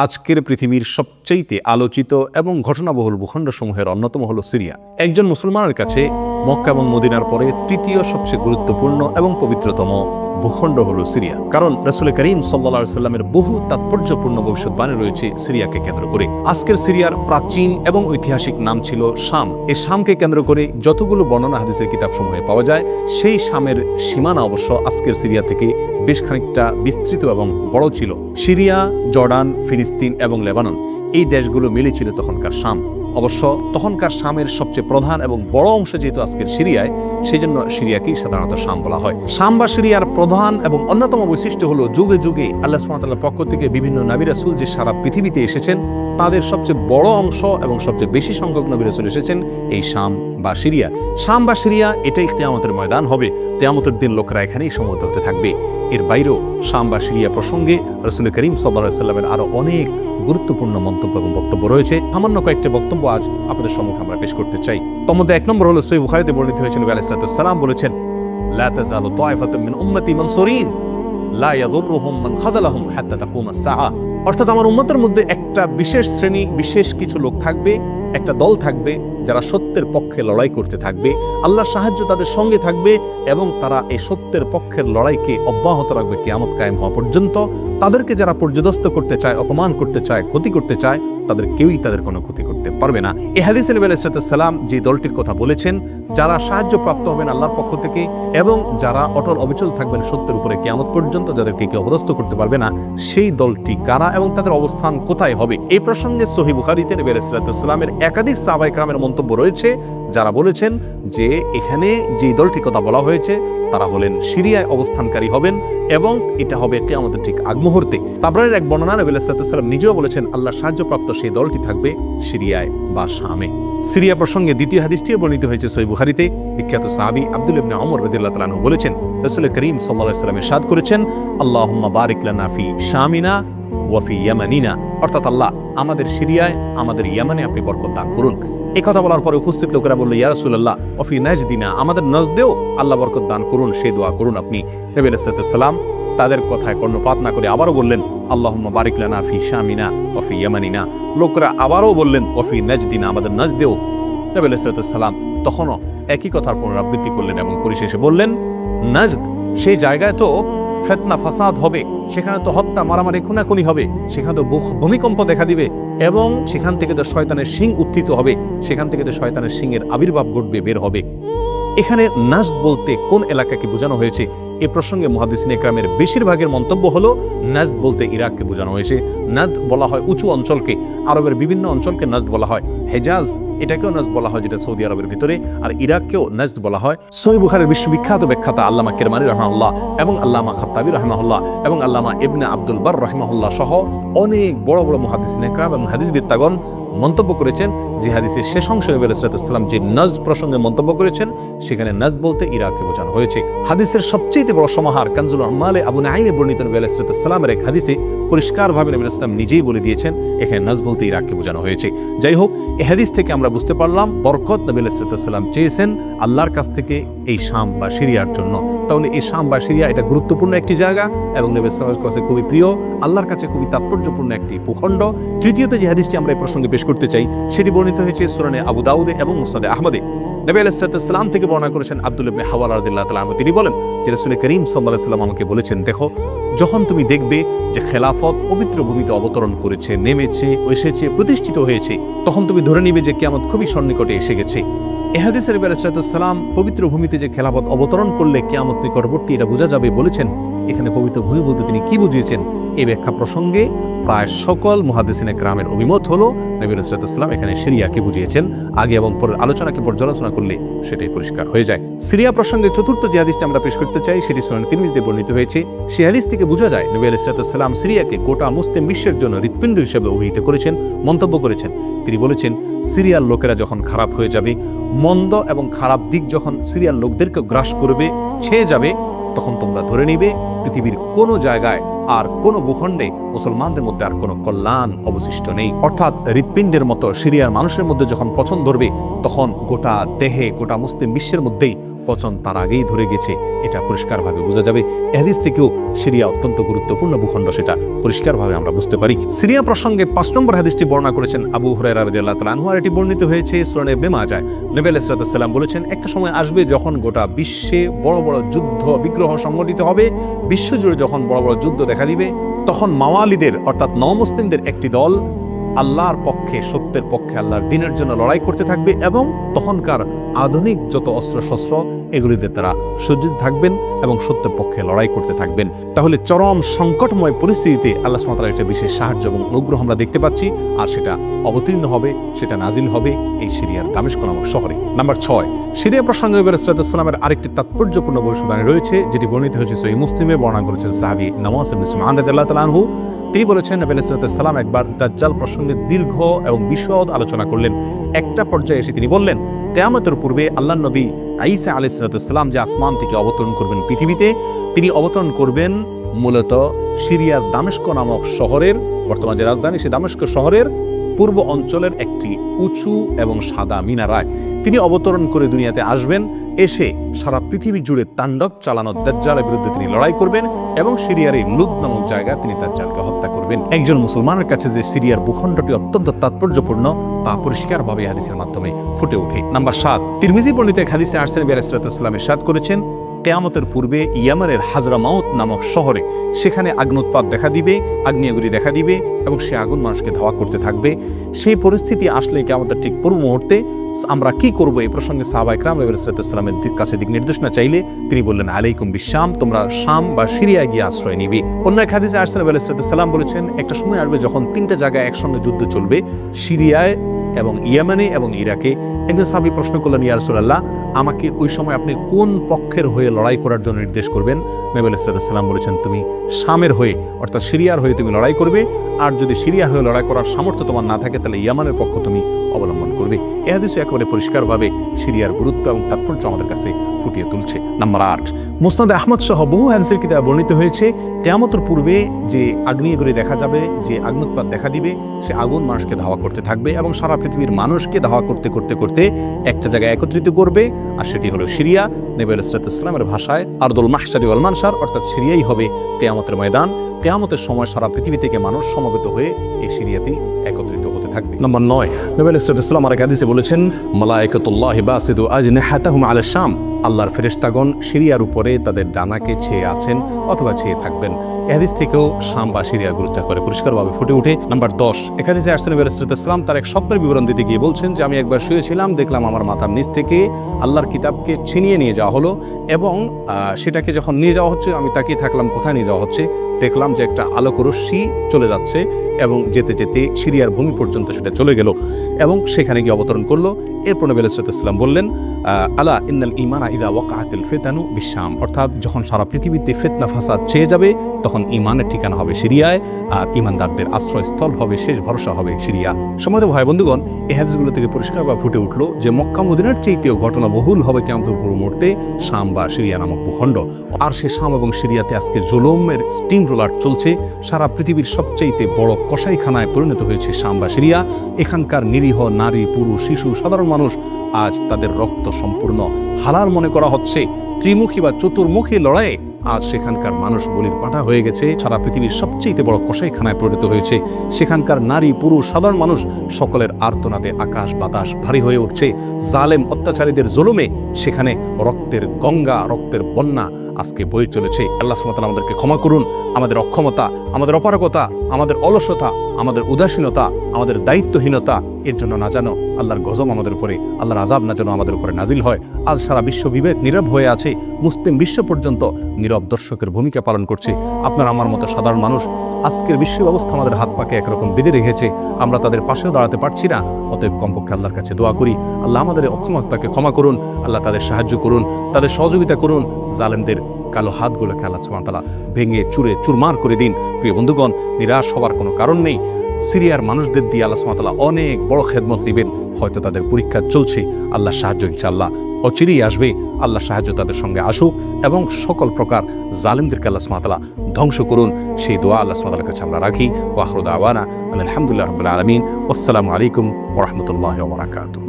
আজকের পৃথিবীর সবচেয়ে আলোচিত এবং ঘটনাবহুল ভূখণ্ডসমূহের অন্যতম হলো সিরিয়া। একজন মুসলমানের কাছে মক্কা এবং মদিনার পরে তৃতীয় সবচেয়ে গুরুত্বপূর্ণ এবং পবিত্রতম ভূখণ্ড হলো সিরিয়া। কারণ রাসূল করিম সাল্লাল্লাহু আলাইহি সাল্লামের বহু তাৎপর্যপূর্ণ ভবিষ্যৎবাণী রয়েছে সিরিয়াকে কেন্দ্র করে। আজকের সিরিয়ার প্রাচীন এবং ঐতিহাসিক নাম ছিল শাম। এই শামকে কেন্দ্র করে যতগুলো বর্ণনা হাদিসের কিতাবসমূহে পাওয়া যায়, সেই শামের সীমানা অবশ্য আজকের সিরিয়া থেকে বেশ খানিকটা বিস্তৃত এবং বড় ছিল। সিরিয়া, জর্ডান, ফিলিস্তিন এবং লেবানন এই দেশগুলো মিলে ছিল তখনকার শাম। অবশ্য তখনকার শামের সবচেয়ে প্রধান এবং বড় অংশ যেহেতু আজকের সিরিয়ায়, সেই জন্য সিরিয়াকেই সাধারণত শাম বলা হয়। শাম বা সিরিয়ার প্রধান এবং অন্যতম বৈশিষ্ট্য হলো যুগে যুগে আল্লাহ সুবহানাহু ওয়া তাআলার পক্ষ থেকে বিভিন্ন নবী রাসূল যে সারা পৃথিবীতে এসেছেন, তাদের সবচেয়ে বড় অংশ এবং সবচেয়ে বেশি সংখ্যক নবী রাসূল এসেছেন এই শাম বা সিরিয়া। শাম বা সিরিয়া এটাই কিয়ামতের ময়দান হবে। কিয়ামতের দিন লোকেরা এখানেই সমবেত হতে থাকবে। এর বাইরেও শাম বা সিরিয়া প্রসঙ্গে রাসূল করিম সাল্লাল্লাহু আলাইহি সাল্লামের আরো অনেক গুরুত্বপূর্ণ মন্তব্য এবং বক্তব্য রয়েছে। সামান্য কয়েকটি বক্তব্য আজ আপনাদের সম্মুখে আমরা পেশ করতে চাই। তার মধ্যে এক নম্বর হলো সহিহ বুখারীতে বর্ণিত হয়েছে, নবী আলাইহিস সালাম বলেছেন, লা তাযালু তায়ফাতুম মিন উম্মতি মানসুরিন লা ইয়াদুররুহুম মান খাযালাহুম হাত্তা তাকুমাস সাআ। অর্থাৎ আমার উম্মতের মধ্যে একটা বিশেষ শ্রেণী, বিশেষ কিছু লোক থাকবে, একটা দল থাকবে যারা সত্যের পক্ষে লড়াই করতে থাকবে, আল্লাহর সাহায্য তাদের সঙ্গে থাকবে এবং তারা এই সত্যের পক্ষের লড়াইকে অব্যাহত রাখবে কিয়ামত কায়েম হওয়া পর্যন্ত। তাদেরকে যারা পর্যদস্ত করতে চায়, অপমান করতে চায়, ক্ষতি করতে চায়, তাদের কেউই তাদের কোনো ক্ষতি করতে পারবে না। এই হাদিসে নবী আলাইহিস সালাম যে দলটির কথা বলেছেন, যারা সাহায্য প্রাপ্ত হবেন আল্লাহর পক্ষ থেকে এবং যারা অটল অবিচল থাকবেন সত্যের উপরে কিয়ামত পর্যন্ত, যাদেরকে কেউ অপদস্থ করতে পারবে না, সেই দলটি কারা এবং তাদের অবস্থান কোথায় হবে, এই প্রসঙ্গে সহিহ বুখারীতে নবী আলাইহিস সালামের একাধিক সাহাবায়ে কেরামের মন্তব্য রয়েছে, যারা বলেছেন যে এখানে যে দলটির কথা বলা হয়েছে তারা হলেন সিরিয়ায় অবস্থানকারী হবেন এবং এটা হবে কিয়ামতের ঠিক আগ মুহূর্তে। তাবরানির এক বর্ণনা নবী আলাইহিস সালাম নিজেও বলেছেন আল্লাহর সাহায্যপ্রাপ্ত সেই দলটি থাকবে সিরিয়ায় বা শামে। সিরিয়া প্রসঙ্গে দ্বিতীয় হাদিসটিও বর্ণিত হয়েছে সহিহ বুখারীতে। বিখ্যাত সাহাবী আব্দুল্লাহ ইবনে ওমর রাদিয়াল্লাহু তাআলা আনহু বলেছেন, রাসূল করিম সাল্লাল্লাহু আলাইহি ওয়াসাল্লাম ইরশাদ করেছেন, আল্লাহুম্মা বারিক লানা ফি শামিনা ওয়া ফি ইয়ামানিনা। অর্থাৎ আল্লাহ আমাদের সিরিয়ায়, আমাদের ইয়ামানে আপনি বরকত দান করুন। এই কথা বলার পরে উপস্থিত লোকেরা বলল, ইয়া রাসূলুল্লাহ ওয়া ফি নাজদিনা, আমাদের নজদেও আল্লাহ বরকত দান করুন, সেই দোয়া করুন আপনি। নবী আলাইহিস সালাম তাদের কথায় কর্ণপাত না করে আবারও বললেন, আল্লাহুম্মা বারিক লানা ফি শামিনা ওয়া ফি ইয়ামানিনা। লোকেরা আবারও বললেন, ওয়া ফি নাজদিনা, আমাদের নজদেও। নবী আলাইহিস সালাম তখনও একই কথার পুনরাবৃত্তি করলেন এবং পরিশেষে বললেন, নাজদ সেই জায়গায় তো ফিতনা ফাসাদ হবে, সেখানে তো হত্যা, মারামারি, খুনাখুনি হবে, সেখানে তো ভূমিকম্প দেখা দিবে এবং সেখান থেকে তো শয়তানের শিং উত্থিত হবে, সেখান থেকে তো শয়তানের শিংয়ের আবির্ভাব ঘটবে, বের হবে। এখানে নাজদ বলতে কোন এলাকাকে বোঝানো হয়েছে, এ প্রসঙ্গে মুহাদ্দিসিন ইকরামের বেশিরভাগের মন্তব্য হলো নাজদ বলতে ইরাককে বোঝানো হয়েছে। নাজদ বলা হয় উঁচু অঞ্চলকে, আরবের বিভিন্ন অঞ্চলকে নাজদ বলা হয়। হেজাজ এটাকেও নাজদ বলা হয়, যেটা সৌদি আরবের ভিতরে, আর ইরাককেও নাজদ বলা হয়। সহিহ বুখারীর বিশ্ববিখ্যাত ব্যাখ্যাতা আল্লামা কিরমানী রাহিমাহুল্লাহ এবং আল্লামা খাত্তাবী রাহিমাহুল্লাহ এবং আল্লামা ইবনে আব্দুল বার রাহিমাহুল্লাহ সহ অনেক বড় বড় মুহাদ্দিসিন ইকরাম এবং হাদিসবিদগণ মন্তব্য করেছেন যে হাদিসের শেষ অংশে নবী আলাইহিস সালাম যে নাজ প্রসঙ্গে মন্তব্য করেছেন, সেখানে নাজ বলতে ইরাককে বোঝানো হয়েছে। হাদিসের সবচেয়ে বড় সমাহার কানজুল আমালে আবু নাঈমে বর্ণিত নবী আলাইহিস সালামের এক হাদিসে পরিষ্কারভাবে নবী আলাইহিস সালাম নিজেই বলে দিয়েছেন এখানে নাজ বলতে ইরাককে বোঝানো হয়েছে। যাই হোক, এই হাদিস থেকে আমরা বুঝতে পারলাম বরকত নবী আলাইহিস সালাম চেয়েছেন আল্লাহর কাছ থেকে এই শাম বা সিরিয়ার জন্য। তাহলে এই শাম বা সিরিয়া এটা গুরুত্বপূর্ণ একটি জায়গা এবং নবী সাল্লাল্লাহু আলাইহি ওয়াসাল্লামের কাছে খুবই প্রিয়, আল্লাহর কাছে খুবই তাৎপর্যপূর্ণ একটি ভূখণ্ড। তৃতীয়ত যে হাদিসটি আমরা এই প্রসঙ্গে পেশ করতে চাই, সেটি বর্ণিত হয়েছে সুনানে আবু দাউদে এবং মুসনাদে আহমদে। নবী আলাইহিস সালাম থেকে বর্ণনা করেছেন আব্দুল্লাহ ইবনে হাওয়ালা রাদিয়াল্লাহু তাআলা আনহু, তিনি বলেন যে রাসূল করিম সাল্লাল্লাহু আলাইহি ওয়াসাল্লাম আমাকে বলেছেন, দেখো যখন তুমি দেখবে যে খেলাফত পবিত্র ভূমিতে অবতরণ করেছে, নেমেছে, এসেছে, প্রতিষ্ঠিত হয়েছে, তখন তুমি ধরে নিবে যে কিয়ামত খুবই সন্নিকটে এসে গেছে। এই হাদিসে নবী আলাইহিস সালাম পবিত্র ভূমিতে যে খেলাফত অবতরণ করলে কিয়ামত নিকটবর্তী এটা বোঝা যাবে বলেছেন। এখানে পবিত্র ভূমি বলতে তিনি কি বুঝিয়েছেন, এই ব্যাখ্যা প্রসঙ্গে প্রায় সকল মুহাদ্দিসিন ইকরামের অভিমত হলো নবী আলাইহিস সালাম এখানে সিরিয়াকে বুঝিয়েছেন। আগে এবং পরের আলোচনাকে পর্যালোচনা করলে সেটাই পরিষ্কার হয়ে যায়। সিরিয়া প্রসঙ্গে চতুর্থ যে হাদিসটা আমরা পেশ করতে চাই, সেটি সুনান তিরমিজিতে বর্ণিত হয়েছে। সেই হাদিস থেকে বোঝা যায় নবী আলাইহিস সালাম সিরিয়াকে গোটা মুসলিম বিশ্বের জন্য হৃৎপিণ্ড হিসেবে অভিহিত করেছেন, মন্তব্য করেছেন। তিনি বলেছেন, সিরিয়ার লোকেরা যখন খারাপ হয়ে যাবে, মন্দ এবং খারাপ দিক যখন সিরিয়ার লোকদেরকে গ্রাস করবে, ছেয়ে যাবে, তখন তোমরা ধরে নিবে পৃথিবীর কোনো জায়গায় আর কোনো ভূখণ্ডে মুসলমানদের মধ্যে আর কোনো কল্যাণ অবশিষ্ট নেই। অর্থাৎ হৃৎপিণ্ডের মতো সিরিয়ার মানুষের মধ্যে যখন পচন ধরবে, তখন গোটা দেহে, গোটা মুসলিম বিশ্বের মধ্যেই পচন তার আগেই ধরে গেছে, এটা পরিষ্কারভাবে বোঝা যাবে। এই হাদিস থেকেও সিরিয়া অত্যন্ত গুরুত্বপূর্ণ ভূখণ্ড, সেটা পরিষ্কারভাবে আমরা বুঝতে পারি। সিরিয়া প্রসঙ্গে 5 নম্বর হাদিসটি বর্ণনা করেছেন আবু হুরায়রা রাদিয়াল্লাহু তাআলা আনহু, আর এটি বর্ণিত হয়েছে সুনানে ইবনে মাজাহ। নবী আলাইহিস সালাম বলেছেন, একটা সময় আসবে যখন গোটা বিশ্বে বড় বড় যুদ্ধ বিগ্রহ সংগঠিত হবে, বিশ্বজুড়ে যখন বড় বড় যুদ্ধ দেখা দিবে, তখন মাওয়ালিদের অর্থাৎ নমুসলিমদের একটি দল আল্লাহর পক্ষে, সত্যের পক্ষে, আল্লাহর দ্বীনের জন্য লড়াই করতে থাকবে, এবং তখনকার আধুনিক যত অস্ত্রশস্ত্র এগুলিতে তারা সজ্জিত থাকবেন এবং সত্যের পক্ষে লড়াই করতে থাকবেন। তাহলে চরম সংকটময় পরিস্থিতিতে আল্লাহ সুবহানাহু ওয়া তাআলার একটা বিশেষ সাহায্য এবং অনুগ্রহ আমরা দেখতে পাচ্ছি, আর সেটা অবতীর্ণ হবে, সেটা নাজিল হবে এই সিরিয়ার দামেস্ক নামক শহরে। নাম্বার 6, সিরিয়া প্রসঙ্গে নবী আলাইহিস সালামের আরেকটি তাৎপর্যপূর্ণ ভবিষ্যদ্বাণী রয়েছে, যেটি বর্ণিত হয়েছে সহিহ মুসলিমে। বর্ণনা করেছেন সাহাবী নওয়াস ইবনে সুমাআন রাদিয়াল্লাহু তাআলা আনহু। তিনি বলেছেন, নবী আলাইহিস সালাম একবার দাজ্জাল প্রসঙ্গে দীর্ঘ এবং বিশদ আলোচনা করলেন। একটা পর্যায়ে এসে তিনি বললেন, কিয়ামতের পূর্বে আল্লাহর নবী ঈসা আলাইহিস সালাম যে আসমান থেকে অবতরণ করবেন পৃথিবীতে, তিনি অবতরণ করবেন মূলত সিরিয়ার দামেস্ক নামক শহরের, বর্তমান যে রাজধানী সেই দামেস্ক শহরের পূর্ব অঞ্চলের একটি উঁচু এবং সাদা মিনারায় তিনি অবতরণ করে দুনিয়াতে আসবেন। এসে সারা পৃথিবী জুড়ে তাণ্ডব চালানো দাজ্জালের বিরুদ্ধে তিনি লড়াই করবেন এবং সিরিয়ার এই লুদ নামক জায়গায় তিনি দাজ্জালকে হত্যা করবেন। একজন মুসলমানের কাছে যে সিরিয়ার ভূখণ্ডটি অত্যন্ত তাৎপর্যপূর্ণ তা পরিষ্কারভাবে হাদিসের মাধ্যমে ফুটে ওঠে। নাম্বার 7, তিরমিজি বর্ণিত এক হাদিসে আসছেন, নবী আলাইহিস সালাম ইরশাদ করেছেন, কিয়ামতের পূর্বে ইয়ামানের হাজরামাউত নামক শহরে সেখানে আগ্নোৎপাত দেখা দিবে, আগ্নেয়গিরি দেখা দিবে এবং সে আগুন মানুষকে ধাওয়া করতে থাকবে। সেই পরিস্থিতি আসলে কিয়ামতের ঠিক পূর্ব মুহূর্তে আমরা কি করব, এই প্রসঙ্গে সাহাবায়ে কেরাম নবী আলাইহিস সালামের কাছে দিক নির্দেশনা চাইলে তিনি বললেন, আলাইকুম বিশাম, তোমরা শাম বা সিরিয়ায় গিয়ে আশ্রয় নিবে। অন্য এক হাদিসে আসছেন, নবী আলাইহিস সালাম বলেছেন, একটা সময় আসবে যখন 3টা জায়গায় একসঙ্গে যুদ্ধ চলবে, সিরিয়ায় এবং ইয়েমেনে এবং ইরাকে। একজন সাহাবী প্রশ্ন করলেন, ইয়া রাসূলুল্লাহ, আমাকে ওই সময় আপনি কোন পক্ষের হয়ে লড়াই করার জন্য নির্দেশ করবেন? নবী আলাইহিস সালাম বলেছেন, তুমি শামের হয়ে অর্থাৎ সিরিয়ার হয়ে তুমি লড়াই করবে, আর যদি সিরিয়া হয়ে লড়াই করার সামর্থ্য তোমার না থাকে তাহলে ইয়ামানের পক্ষ তুমি অবলম্বন করবে। এই হাদিসে একেবারে পরিষ্কারভাবে সিরিয়ার গুরুত্ব এবং তাৎপর্য আমাদের কাছে ফুটিয়ে তুলছে। নাম্বার 8, মুসনাদে আহমদ সহ বহু হাদিসের কিতাবে বর্ণিত হয়েছে, কিয়ামতের পূর্বে যে আগ্নেয়গিরি দেখা যাবে, যে আগ্নোৎপাত দেখা দিবে, সে আগুন মানুষকে ধাওয়া করতে থাকবে এবং সারা পৃথিবীর মানুষকে ধাওয়া করতে করতে করতে একটা জায়গায় একত্রিত করবে, আর সেটি হলো সিরিয়া। নবী আলাইহিস সালামের ভাষায় আরদুল মাহশারি ওয়াল মানশার, অর্থাৎ সিরিয়াই হবে কিয়ামতের ময়দান। কিয়ামতের সময় সারা পৃথিবী থেকে মানুষ সমবেত হয়ে এই সিরিয়াতেই একত্রিত হতে থাকবে। নম্বর 9, নবী আলাইহিস সালাম আরেক হাদিসে বলেছেন, মালায়েকাতুল্লাহি বাসিদু আজনিহাতাহুম আলা শাম, আল্লাহর ফেরেশতাগণ সিরিয়ার উপরে তাদের ডানাকে ছেয়ে আছেন অথবা ছেয়ে থাকবেন। এই হাদিস থেকেও শাম বা সিরিয়া গুরুত্ব করে পরিষ্কারভাবে ফুটে ওঠে। নাম্বার 10, এখানে যে আসছেন নবী আলাইহিস সালাম তার এক স্বপ্নের বিবরণ দিতে গিয়ে বলছেন যে, আমি একবার শুয়েছিলাম, দেখলাম আমার মাথার নিচ থেকে আল্লাহর কিতাবকে ছিনিয়ে নিয়ে যাওয়া হলো এবং সেটাকে যখন নিয়ে যাওয়া হচ্ছে আমি তাকিয়ে থাকলাম কোথায় নিয়ে যাওয়া হচ্ছে। দেখলাম যে একটা আলোক রশ্মি চলে যাচ্ছে এবং যেতে যেতে সিরিয়ার ভূমি পর্যন্ত সেটা চলে গেল এবং সেখানে গিয়ে অবতরণ করলো। এরপর নবী আলাইহিস সালাম বললেন, আলা ইন্নাল ঈমানা ইযা ওয়াকাআতিল ফিতানু বিশাম, অর্থাৎ যখন সারা পৃথিবীতে ফিতনা ফাসাদ ছেয়ে যাবে তখন ঈমানের ঠিকানা হবে সিরিয়ায়, আর ঈমানদারদের আশ্রয়স্থল হবে, শেষ ভরসা হবে সিরিয়া। সম্মানিত ভাই বন্ধুগণ, এই হাদিসগুলো থেকে পরিষ্কারভাবে ফুটে উঠলো যে মক্কা মদিনার চাইতেও ঘটনাবহুল হবে কিয়ামতের পূর্ব মুহূর্তে শাম বা সিরিয়া নামক ভূখণ্ড। আর সে শাম এবং সিরিয়াতে আজকে জুলুমের স্টিম রোলার চলছে। সারা পৃথিবীর সবচাইতে বড় কসাইখানায় পরিণত হয়েছে শাম বা সিরিয়া। এখানকার নিরীহ নারী, পুরুষ, শিশু, সাধারণ মানুষ আজ তাদের রক্ত সম্পূর্ণ হালাল মনে করা হচ্ছে। ত্রিমুখী বা চতুর্মুখী লড়াইয়ে আজ সেখানকার মানুষ বলির পাঁঠা হয়ে গেছে। সারা পৃথিবীর সবচেয়ে বড় কসাইখানায় পরিণত হয়েছে। সেখানকার নারী, পুরুষ, সাধারণ মানুষ সকলের আর্তনাদে আকাশ বাতাস ভারী হয়ে উঠছে। জালেম অত্যাচারীদের জুলুমে সেখানে রক্তের গঙ্গা, রক্তের বন্যা আজকে বয়ে চলেছে। আল্লাহ সুবহানাহু ওয়া তাআলা আমাদেরকে ক্ষমা করুন। আমাদের অক্ষমতা, আমাদের অপারগতা, আমাদের অলসতা, আমাদের উদাসীনতা, আমাদের দায়িত্বহীনতা এর জন্য না জানো আল্লাহর গজব আমাদের উপরে, আল্লাহর আযাব না যেন আমাদের উপরে নাজিল হয়। আজ সারা বিশ্ব বিবেক নীরব হয়ে আছে, মুসলিম বিশ্ব পর্যন্ত নীরব দর্শকের ভূমিকা পালন করছে। আপনার আমার মতো সাধারণ মানুষ আজকের বিশ্ব ব্যবস্থা আমাদের হাত পাকে একরকম বেঁধে রেখেছে, আমরা তাদের পাশেও দাঁড়াতে পারছি না। অতএব কমপক্ষে আল্লাহর কাছে দোয়া করি, আল্লাহ আমাদের অক্ষমতাকে ক্ষমা করুন, আল্লাহ তাদের সাহায্য করুন, তাদের সহযোগিতা করুন। জালেমদের কালো হাতগুলোকে আল্লাহ সুবহানাহু ওয়া তাআলা ভেঙে চুরে চুরমার করে দিন। প্রিয় বন্ধুগণ, নিরাশ হওয়ার কোনো কারণ নেই। সিরিয়ার মানুষদের দিয়ে আল্লাহ সুবহানাহু ওয়া তাআলা অনেক বড় খেদমত দিবেন। হয়তো তাদের পরীক্ষা চলছে, আল্লাহ সাহায্য ইনশাআল্লাহ অচিরেই আসবে। আল্লাহ সাহায্য তাদের সঙ্গে আসুক এবং সকল প্রকার জালিমদেরকে আল্লাহ সুবহানাহু ওয়া তাআলা ধ্বংস করুন, সেই দোয়া আল্লাহ সুবহানাহু ওয়া তাআলার কাছে আমরা রাখি। ওয়া আখিরু দাওয়ানা আলহামদুলিল্লাহি রাব্বিল আলামিন। আসসালামু আলাইকুম ওয়া রাহমাতুল্লাহি ওয়া বারাকাতুহু।